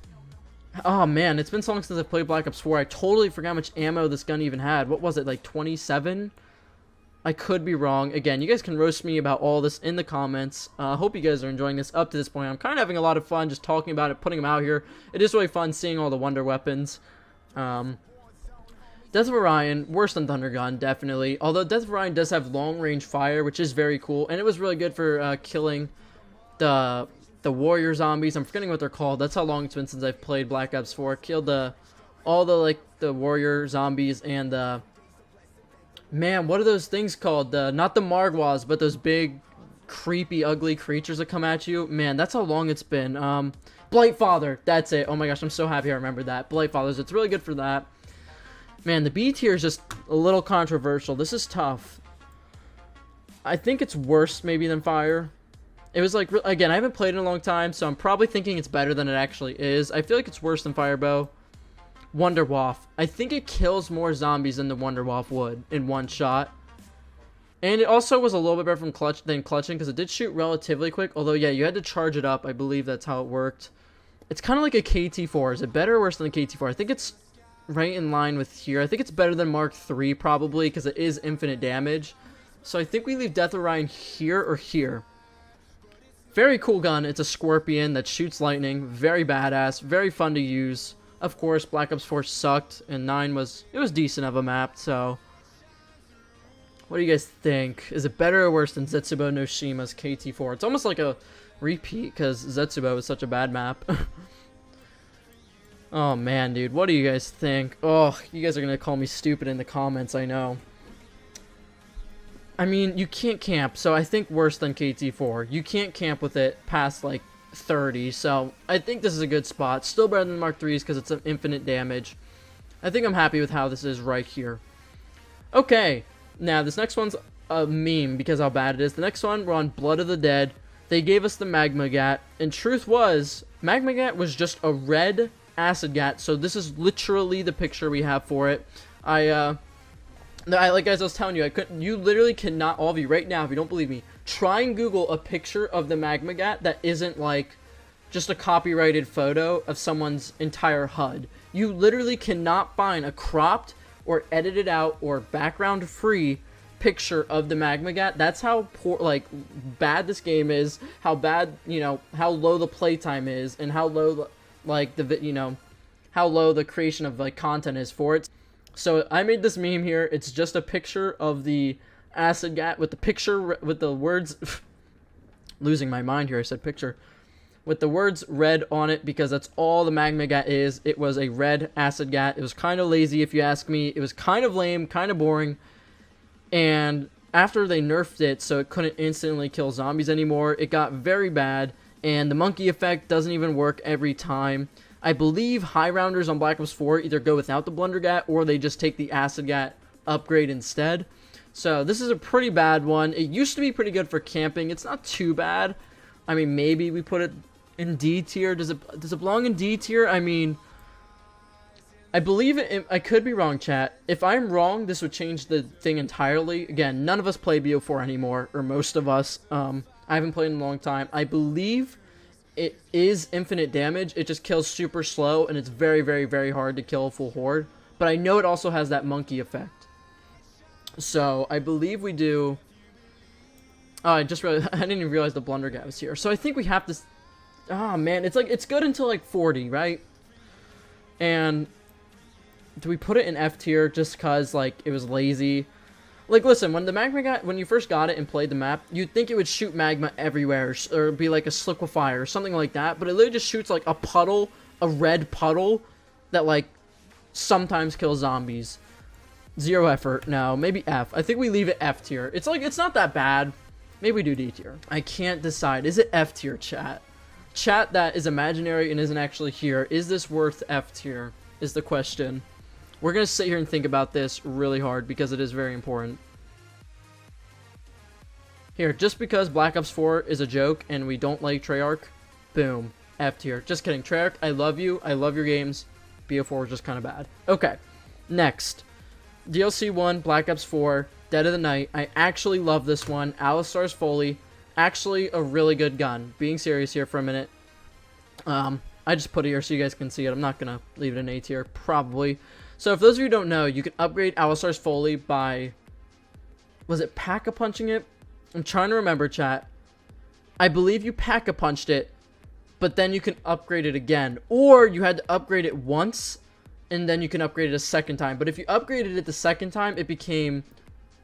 oh man, it's been so long since I played Black Ops 4. I totally forgot how much ammo this gun even had. What was it, like 27? I could be wrong. Again, you guys can roast me about all this in the comments. Hope you guys are enjoying this up to this point. I'm kind of having a lot of fun just talking about it, putting them out here. It is really fun seeing all the wonder weapons. Death of Orion, worse than Thunder Gun, definitely. Although Death of Orion does have long-range fire, which is very cool. And it was really good for killing the warrior zombies. I'm forgetting what they're called. That's how long it's been since I've played Black Ops 4. Killed all the warrior zombies and the... Man, what are those things called? Not the Margwas, but those big, creepy, ugly creatures that come at you. Man, that's how long it's been. Blightfather, that's it. Oh my gosh, I'm so happy I remembered that. Blightfathers, it's really good for that. Man, the B tier is just a little controversial. This is tough. I think it's worse maybe than Fire. It was like, again, I haven't played in a long time, so I'm probably thinking it's better than it actually is. I feel like it's worse than Firebow. Wonderwaff. I think it kills more zombies than the Wonderwaff would in one shot. And it also was a little bit better from clutching because it did shoot relatively quick. Although, yeah, you had to charge it up. I believe that's how it worked. It's kind of like a KT4. Is it better or worse than a KT4? I think it's right in line with here. I think it's better than Mark III probably because it is infinite damage. So I think we leave Death Orion here or here. Very cool gun. It's a Scorpion that shoots lightning. Very badass. Very fun to use. Of course, Black Ops 4 sucked, and 9 was decent of a map, so... What do you guys think? Is it better or worse than Zetsubo no Shima's KT4? It's almost like a repeat, because Zetsubo is such a bad map. Oh, man, dude. What do you guys think? Oh, you guys are going to call me stupid in the comments, I know. I mean, you can't camp, so I think worse than KT4. You can't camp with it past, like, 30, so I think this is a good spot. Still better than Mark III's because it's an infinite damage. I think I'm happy with how this is right here. Okay, now this next one's a meme because how bad it is. The next one, we're on Blood of the Dead. They gave us the Magma Gat, and truth was, Magma Gat was just a red acid gat, so this is literally the picture we have for it. Like as I was telling you, you literally cannot, all of you right now, if you don't believe me, try and Google a picture of the Magma Gat that isn't like just a copyrighted photo of someone's entire HUD. You literally cannot find a cropped or edited out or background free picture of the Magma Gat. That's how poor, like, bad this game is, how bad, you know, how low the playtime is, and how low, like, how low the creation of, like, content is for it. So I made this meme here. It's just a picture of the acid gat with the picture with the words losing my mind here. I said picture with the words red on it because that's all the Magma Gat is. It was a red acid gat. It was kind of lazy if you ask me. It was kind of lame, kind of boring. And after they nerfed it so it couldn't instantly kill zombies anymore, it got very bad, and the monkey effect doesn't even work every time. I believe high rounders on Black Ops 4 either go without the Blunder Gat or they just take the Acid Gat upgrade instead. So this is a pretty bad one. It used to be pretty good for camping. It's not too bad. I mean, maybe we put it in D tier. Does it belong in D tier? I mean, I believe it. I could be wrong, chat. If I'm wrong, this would change the thing entirely. Again, none of us play BO4 anymore, or most of us. I haven't played in a long time. I believe it is infinite damage. It just kills super slow, and it's very, very, very hard to kill a full horde. But I know it also has that monkey effect. So I believe we do. Oh, I just realized I didn't even realize the Blunder Gat was here. So I think we have to. Oh man, it's like it's good until like 40, right? And do we put it in F tier just cause like it was lazy? Like, listen, when the Magma Gat, when you first got it and played the map, you'd think it would shoot magma everywhere, or be like a sliquifier or something like that, but it literally just shoots like a puddle, a red puddle, that like sometimes kills zombies. Zero effort. No, maybe F. I think we leave it F tier. It's like, it's not that bad. Maybe we do D tier. I can't decide. Is it F tier, chat? Chat that is imaginary and isn't actually here. Is this worth F tier? Is the question. We're going to sit here and think about this really hard because it is very important. Here, just because Black Ops 4 is a joke and we don't like Treyarch, boom, F tier. Just kidding. Treyarch, I love you. I love your games. BO4 is just kind of bad. Okay, next. DLC 1, Black Ops 4, Dead of the Night. I actually love this one. Alistar's Foley. Actually a really good gun. Being serious here for a minute. I just put it here so you guys can see it. I'm not going to leave it in A tier, probably. So if those of you who don't know, you can upgrade Alistar's Foley by Was it pack-a-punching it? I'm trying to remember, chat. I believe you pack-a-punched it, but then you can upgrade it again. Or you had to upgrade it once, and then you can upgrade it a second time. But if you upgraded it the second time, it became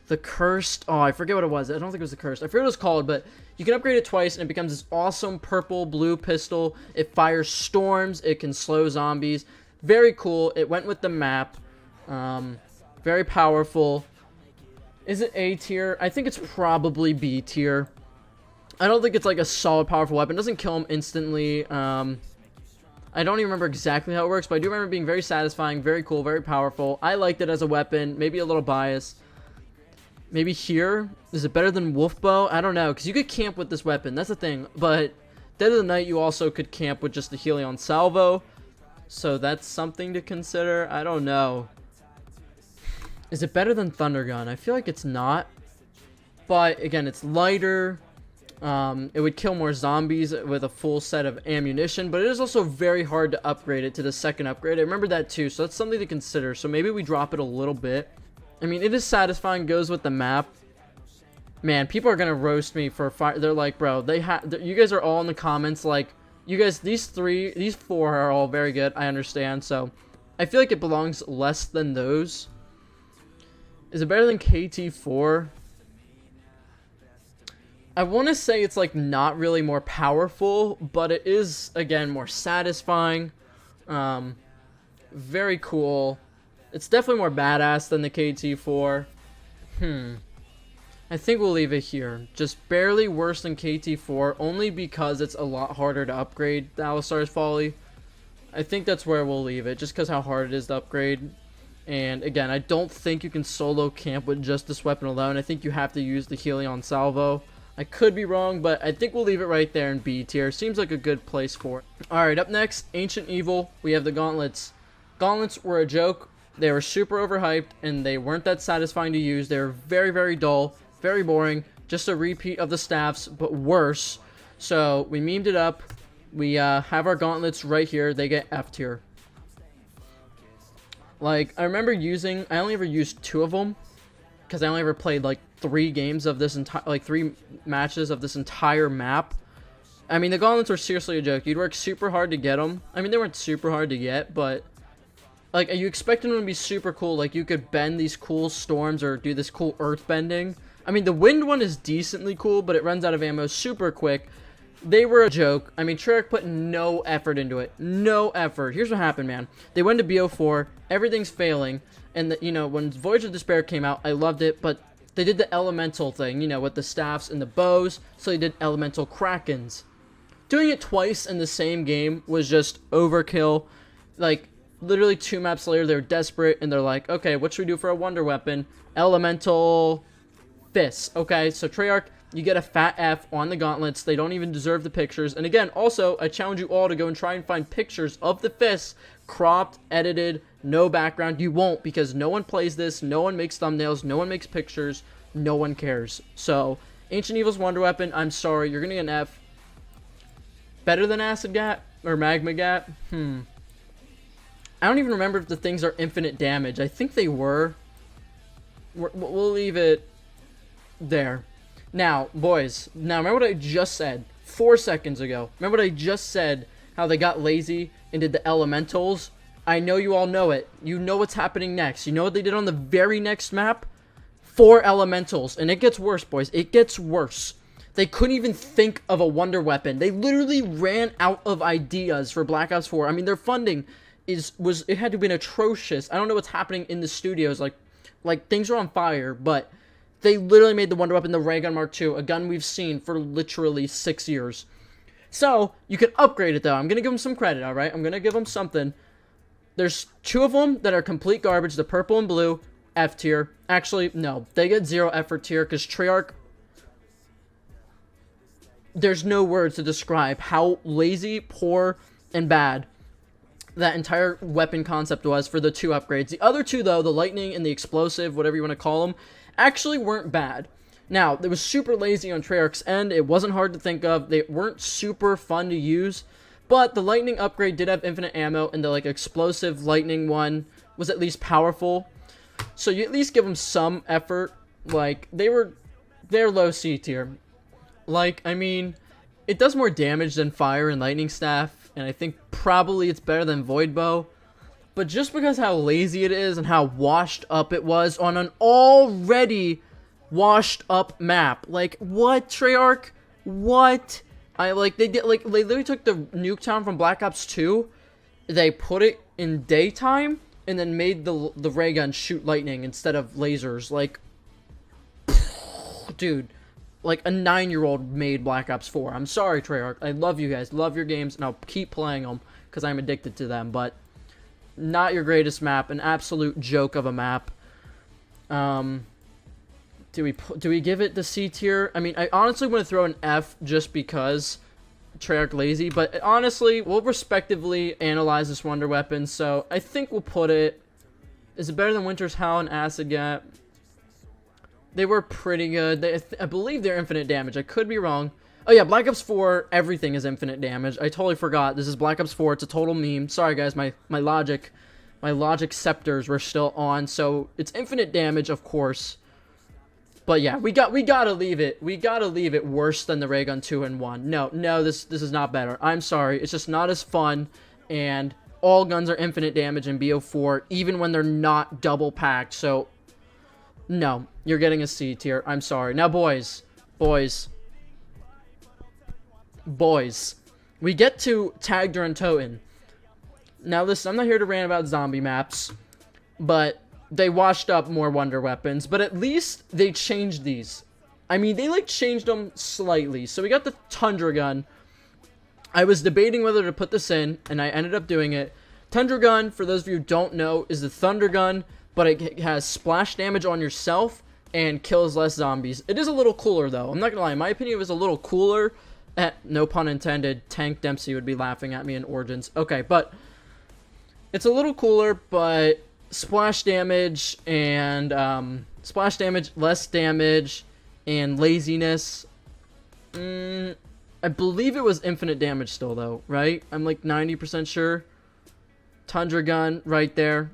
the cursed... Oh, I forget what it was. I don't think it was the cursed. I forget what it was called, but you can upgrade it twice, and it becomes this awesome purple-blue pistol. It fires storms. It can slow zombies. Very cool. It went with the map. Very powerful. Is it A tier? I think it's probably B tier. I don't think it's like a solid, powerful weapon. It doesn't kill him instantly. I don't even remember exactly how it works, but I do remember being very satisfying, very cool, very powerful. I liked it as a weapon. Maybe a little biased. Maybe here? Is it better than Wolf Bow? I don't know, because you could camp with this weapon. That's the thing. But Dead of the Night, you also could camp with just the Helion Salvo. So that's something to consider. I don't know. Is it better than Thunder Gun? I feel like it's not. But, again, it's lighter. It would kill more zombies with a full set of ammunition. But it is also very hard to upgrade it to the second upgrade. I remember that too. So that's something to consider. So maybe we drop it a little bit. I mean, it is satisfying. Goes with the map. Man, people are going to roast me for fire. They're like, bro, you guys are all in the comments like, you guys, these four are all very good. I understand. So I feel like it belongs less than those. Is it better than KT4? I want to say it's like not really more powerful, but it is, again, more satisfying. Very cool. It's definitely more badass than the KT4. I think we'll leave it here. Just barely worse than KT4, only because it's a lot harder to upgrade the Alistar's Folly. I think that's where we'll leave it, just because how hard it is to upgrade. And again, I don't think you can solo camp with just this weapon alone. I think you have to use the Helion Salvo. I could be wrong, but I think we'll leave it right there in B tier. Seems like a good place for it. Alright, up next, Ancient Evil. We have the Gauntlets. Gauntlets were a joke. They were super overhyped, and they weren't that satisfying to use. They were very, very dull, very boring. Just a repeat of the staffs, but worse. So, we memed it up. We have our Gauntlets right here. They get F tier. Like, I remember I only ever used 2 of them. Because I only ever played, like, 3 games of this entire, like, 3 matches of this entire map. I mean, the Gauntlets were seriously a joke. You'd work super hard to get them. I mean, they weren't super hard to get, but... Like, are you expecting them to be super cool? Like, you could bend these cool storms or do this cool earth bending. I mean, the wind one is decently cool, but it runs out of ammo super quick. They were a joke. I mean, Treyarch put no effort into it. No effort. Here's what happened, man. They went to BO4. Everything's failing. And, you know, when Voyage of Despair came out, I loved it. But they did the elemental thing, you know, with the staffs and the bows. So they did elemental krakens. Doing it twice in the same game was just overkill. Like... Literally 2 maps later, they were desperate, and they're like, okay, what should we do for a wonder weapon? Elemental fists. Okay, so Treyarch, you get a fat F on the gauntlets. They don't even deserve the pictures. And again, also, I challenge you all to go and try and find pictures of the fists, cropped, edited, no background. You won't, because no one plays this, no one makes thumbnails, no one makes pictures, no one cares. So, Ancient Evil's wonder weapon, I'm sorry, you're gonna get an F. Better than Acid Gat? Or Magma Gat? I don't even remember if the things are infinite damage. I think they were. We'll leave it there. Now, boys. Now, remember what I just said 4 seconds ago. Remember what I just said, how they got lazy and did the elementals? I know you all know it. You know what's happening next. You know what they did on the very next map? 4 elementals. And it gets worse, boys. It gets worse. They couldn't even think of a wonder weapon. They literally ran out of ideas for Black Ops 4. I mean, their funding... it had to have been atrocious. I don't know what's happening in the studios. Like things are on fire, but they literally made the wonder weapon the Ray Gun Mark II, a gun we've seen for literally 6 years. So you can upgrade it though. I'm gonna give them some credit. All right, I'm gonna give them something. There's 2 of them that are complete garbage. The purple and blue, F tier. Actually, no, they get 0 effort tier because Treyarch. There's no words to describe how lazy, poor, and bad that entire weapon concept was for the 2 upgrades. The other 2, though, the lightning and the explosive, whatever you want to call them, actually weren't bad. Now, it was super lazy on Treyarch's end. It wasn't hard to think of. They weren't super fun to use. But the lightning upgrade did have infinite ammo, and the like explosive lightning one was at least powerful. So you at least give them some effort. Like, they're low C tier. Like, I mean, it does more damage than Fire and Lightning Staff, and I think probably it's better than Void Bow. But just because how lazy it is and how washed up it was on an already washed up map. Like, what, Treyarch? What? They literally took the Nuketown from Black Ops 2, they put it in daytime, and then made the ray gun shoot lightning instead of lasers. Like, dude, like a 9-year-old made Black Ops 4. I'm sorry, Treyarch. I love you guys, love your games, and I'll keep playing them because I'm addicted to them, but not your greatest map, an absolute joke of a map. Do we give it the C tier? I mean, I honestly want to throw an F just because Treyarch lazy, but honestly, we'll respectively analyze this Wonder Weapon, so I think we'll put it... Is it better than Winter's Howl and Acid Gap? They were pretty good. I believe they're infinite damage. I could be wrong. Oh yeah, Black Ops 4, everything is infinite damage. I totally forgot. This is Black Ops 4. It's a total meme. Sorry guys, my logic scepters were still on, so it's infinite damage, of course. But yeah, we gotta leave it. We gotta leave it worse than the Ray Gun 2 and 1. No, this is not better. I'm sorry. It's just not as fun, and all guns are infinite damage in BO4, even when they're not double packed. So no, you're getting a C tier. I'm sorry. Now boys, we get to Tagder and Toten. Now listen, I'm not here to rant about zombie maps, but they washed up more Wonder Weapons, but at least they changed these. I mean, they like changed them slightly. So we got the Tundra Gun. I was debating whether to put this in, and I ended up doing it. Tundra Gun, for those of you who don't know, is the Thunder Gun, but it has splash damage on yourself and kills less zombies. It is a little cooler, though. I'm not gonna lie. In my opinion, it was a little cooler. No pun intended. Tank Dempsey would be laughing at me in Origins. Okay, but it's a little cooler, but splash damage and less damage, and laziness. I believe it was infinite damage still, though, right? I'm like 90% sure. Tundra Gun right there.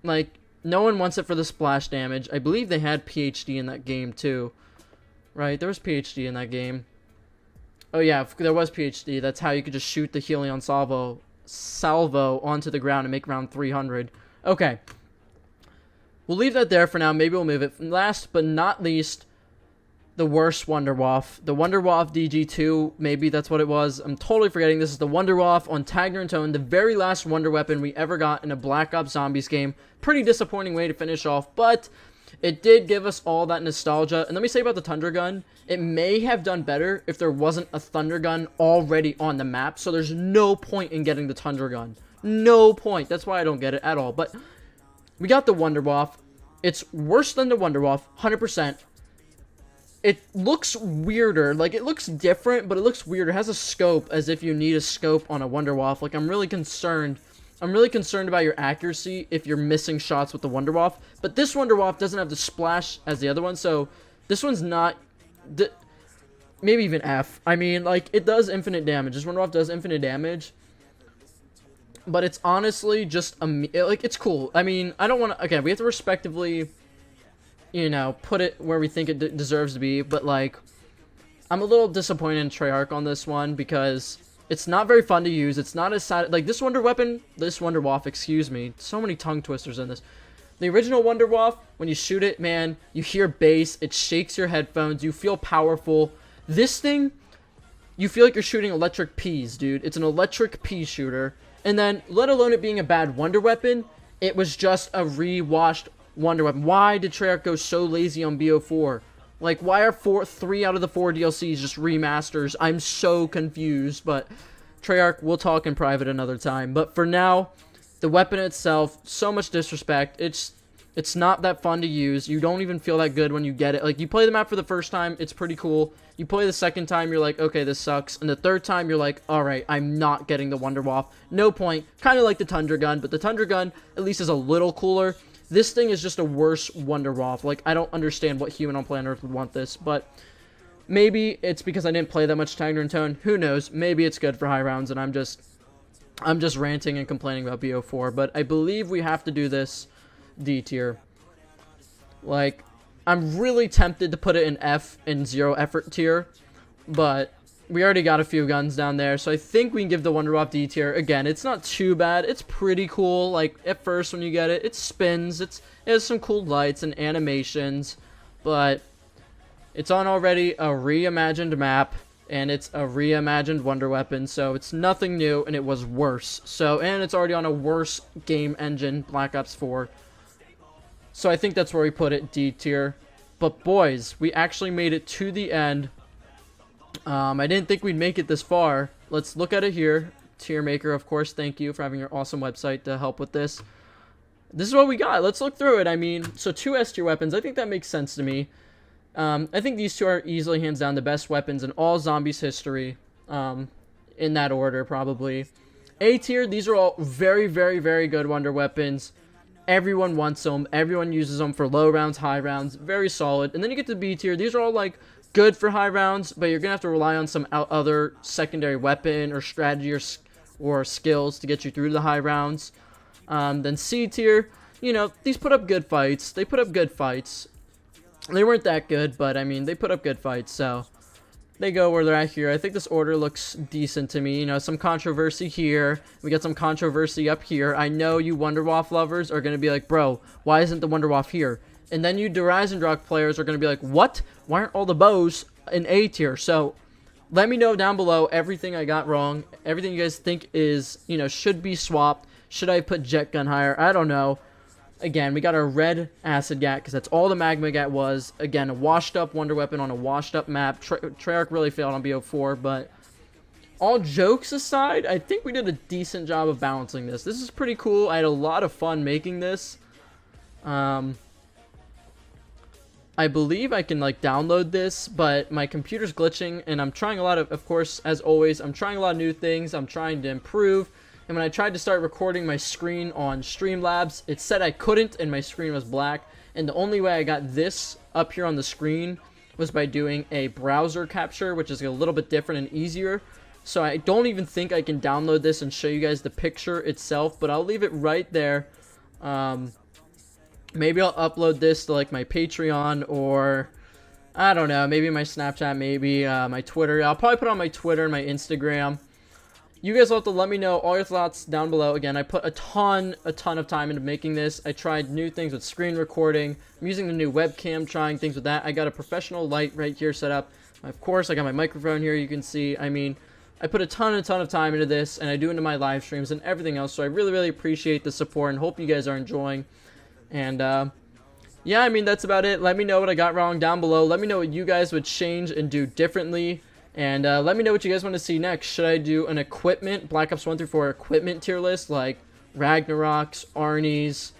Like, no one wants it for the splash damage. I believe they had PhD in that game too, right? There was PhD in that game. Oh yeah, there was PhD. That's how you could just shoot the Helion salvo onto the ground and make round 300. Okay. We'll leave that there for now. Maybe we'll move it. Last but not least, the worst Wonderwaff. The Wonderwaff DG2. Maybe that's what it was. I'm totally forgetting. This is the Wonderwaff on Tagner and Tone. The very last Wonder Weapon we ever got in a Black Ops Zombies game. Pretty disappointing way to finish off, but it did give us all that nostalgia. And let me say about the Tundra Gun. It may have done better if there wasn't a Thunder Gun already on the map. So there's no point in getting the Tundra Gun. No point. That's why I don't get it at all. But we got the Wonderwaff. It's worse than the Wonderwaff, 100%. It looks weirder. Like, it looks different, but it looks weirder. It has a scope, as if you need a scope on a Wonderwaff. Like, I'm really concerned. I'm really concerned about your accuracy if you're missing shots with the Wonderwaff. But this Wonderwaff doesn't have the splash as the other one, so this one's not... maybe even F. I mean, like, it does infinite damage. This Wonderwaff does infinite damage. But it's honestly just, like, it's cool. I mean, I don't want to, okay, we have to respectively, you know, put it where we think it deserves to be. But, like, I'm a little disappointed in Treyarch on this one because it's not very fun to use. It's not as sad, like, this Wonderwaff, excuse me. So many tongue twisters in this. The original Wonderwaff, when you shoot it, man, you hear bass, it shakes your headphones, you feel powerful. This thing, you feel like you're shooting electric peas, dude. It's an electric pea shooter. And then, let alone it being a bad Wonder Weapon, it was just a re-washed Wonder Weapon. Why did Treyarch go so lazy on BO4? Like, why are 3 out of the 4 DLCs just remasters? I'm so confused, but Treyarch, we'll talk in private another time. But for now, the weapon itself, so much disrespect. It's not that fun to use. You don't even feel that good when you get it. Like, you play the map for the first time, it's pretty cool. You play the second time, you're like, okay, this sucks. And the third time, you're like, alright, I'm not getting the Wonderwaff. No point. Kind of like the Tundra Gun, but the Tundra Gun at least is a little cooler. This thing is just a worse Wonderwaff. Like, I don't understand what human on planet Earth would want this, but maybe it's because I didn't play that much Tagner and Tone. Who knows? Maybe it's good for high rounds, and I'm just ranting and complaining about BO4. But I believe we have to do this D tier. Like, I'm really tempted to put it in F in 0 effort tier, but we already got a few guns down there, so I think we can give the Wonderwap D tier. Again, it's not too bad. It's pretty cool. Like, at first when you get it, it spins. It has some cool lights and animations, but it's on already a reimagined map, and it's a reimagined Wonder Weapon, so it's nothing new, and it was worse. So, and it's already on a worse game engine, Black Ops 4. So I think that's where we put it, D tier. But boys, we actually made it to the end. I didn't think we'd make it this far. Let's look at it here. Tier Maker, of course, thank you for having your awesome website to help with this. This is what we got. Let's look through it. I mean, so 2 S tier weapons. I think that makes sense to me. I think these 2 are easily, hands down, the best weapons in all Zombies history. In that order, probably. A tier, these are all very, very, very good Wonder Weapons. Everyone wants them. Everyone uses them for low rounds, high rounds. Very solid. And then you get to B tier. These are all, like, good for high rounds, but you're going to have to rely on some other secondary weapon or strategy or skills to get you through the high rounds. Then C tier, you know, these put up good fights. They put up good fights. They weren't that good, but, I mean, they put up good fights, so they go where they're at here. I think this order looks decent to me. You know, some controversy here. We got some controversy up here. I know you Wonderwap lovers are going to be like, bro, why isn't the Wonderwap here? And then you GravityDrop players are going to be like, what? Why aren't all the bows in A tier? So let me know down below everything I got wrong. Everything you guys think is, you know, should be swapped. Should I put Jet Gun higher? I don't know. Again, we got our red Acid Gat because that's all the Magma Gat was. Again, a washed up Wonder Weapon on a washed up map. Treyarch really failed on BO4, but all jokes aside, I think we did a decent job of balancing this. This is pretty cool. I had a lot of fun making this. I believe I can, like, download this, but my computer's glitching, and I'm trying a lot of course, as always, I'm trying a lot of new things. I'm trying to improve, and when I tried to start recording my screen on Streamlabs, it said I couldn't, and my screen was black, and the only way I got this up here on the screen was by doing a browser capture, which is a little bit different and easier. So I don't even think I can download this and show you guys the picture itself, but I'll leave it right there. Maybe I'll upload this to, like, my Patreon, or I don't know, maybe my Snapchat, maybe my Twitter. I'll probably put it on my Twitter and my Instagram. You guys will have to let me know all your thoughts down below. Again, I put a ton of time into making this. I tried new things with screen recording. I'm using the new webcam, trying things with that. I got a professional light right here set up. Of course, I got my microphone here, you can see. I mean, I put a ton of time into this, and I do into my live streams and everything else, so I really appreciate the support and hope you guys are enjoying. And yeah, I mean, that's about it. Let me know what I got wrong down below. Let me know what you guys would change and do differently. And let me know what you guys want to see next. Should I do an equipment, Black Ops 1 through 4 equipment tier list, like Ragnarok's, Arnie's,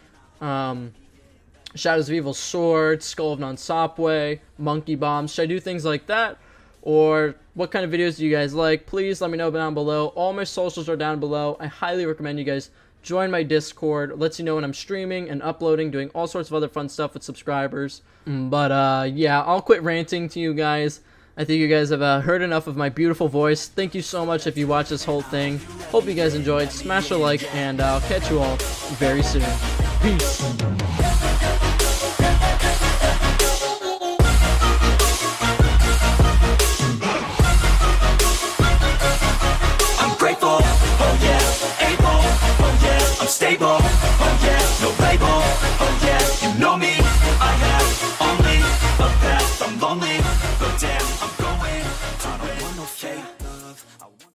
Shadows of Evil Sword, Skull of Non-Sopway, Monkey Bombs? Should I do things like that? Or what kind of videos do you guys like? Please let me know down below. All my socials are down below. I highly recommend you guys join my Discord. It lets you know when I'm streaming and uploading, doing all sorts of other fun stuff with subscribers. But yeah, I'll quit ranting to you guys. I think you guys have heard enough of my beautiful voice. Thank you so much if you watch this whole thing. Hope you guys enjoyed. Smash a like, and I'll catch you all very soon. Peace.
I'm grateful, oh yeah, able, oh yeah, I'm stable, oh